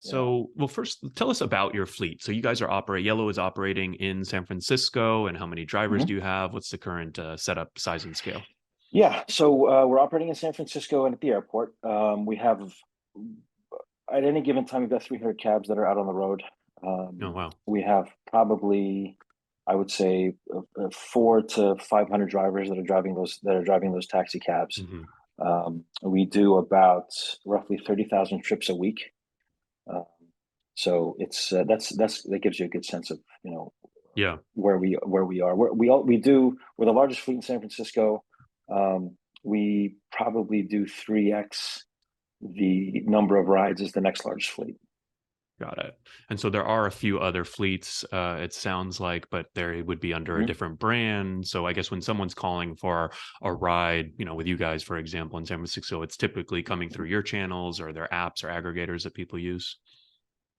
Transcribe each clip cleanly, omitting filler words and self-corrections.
Yeah. So, well, first, tell us about your fleet. So, you guys Yellow is operating in San Francisco, and how many drivers do Mhm. you have? What's the current setup, size, and scale? Yeah. So we're operating in San Francisco and at the airport. We have at any given time we've got 300 cabs that are out on the road. Oh, wow. We have probably, I would say, 400 to 500 drivers that are driving those taxi cabs. Hmm. We do about roughly 30,000 trips a week. Um, so it's that gives you a good sense of Yeah, where we are. We're the largest fleet in San Francisco. We probably do 3x the number of rides as the next largest fleet. got it. And so there are a few other fleets, it sounds like, but they would be under a Mhm. different brand. So, I guess when someone's calling for a ride, with you guys, for example, in San Francisco, it's typically coming through your channels or their apps or aggregators that people use.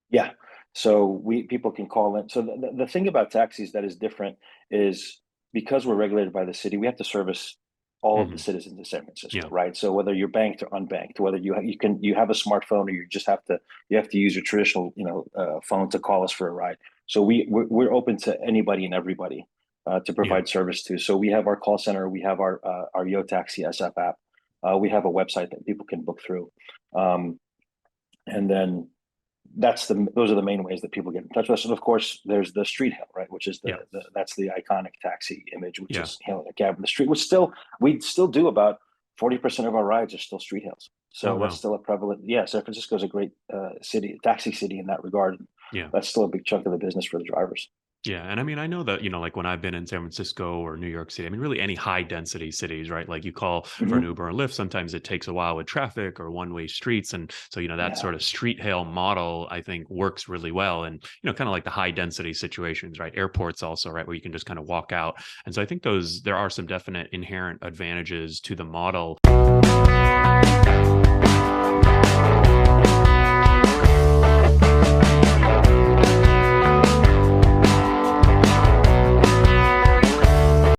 Yeah. So we people can call in. So the thing about taxis that is different is because we're regulated by the city, we have to service all of the Hmm. citizens of San Francisco, Yeah. right? So whether you're banked or unbanked, whether you have a smartphone or you have to use your traditional phone to call us for a ride. So we're open to anybody and everybody to Yeah. provide service to. So we have our call center, we have our Yo Taxi SF app, we have a website that people can book through. Um, and then those are the main ways that people get in touch with us. And of course, there's the street hail, right? Which is Yeah. that's the iconic taxi image, which Yeah. is hailing a cab in the street. We still do about 40% of our rides are still street hails. Oh, So that's wow. still a prevalent. Yeah, San Francisco is a great city, taxi city in that regard. Yeah. That's still a big chunk of the business for the drivers. Yeah. And I mean, I know that, like when I've been in San Francisco or New York City, I mean, really any high density cities, right? Like you call for an Mhm. Uber and Lyft, sometimes it takes a while with traffic or one way streets. And so, that Yeah. sort of street hail model, I think works really well. And, kind of like the high density situations, right? Airports also, right? Where you can just kind of walk out. And so I think there are some definite inherent advantages to the model.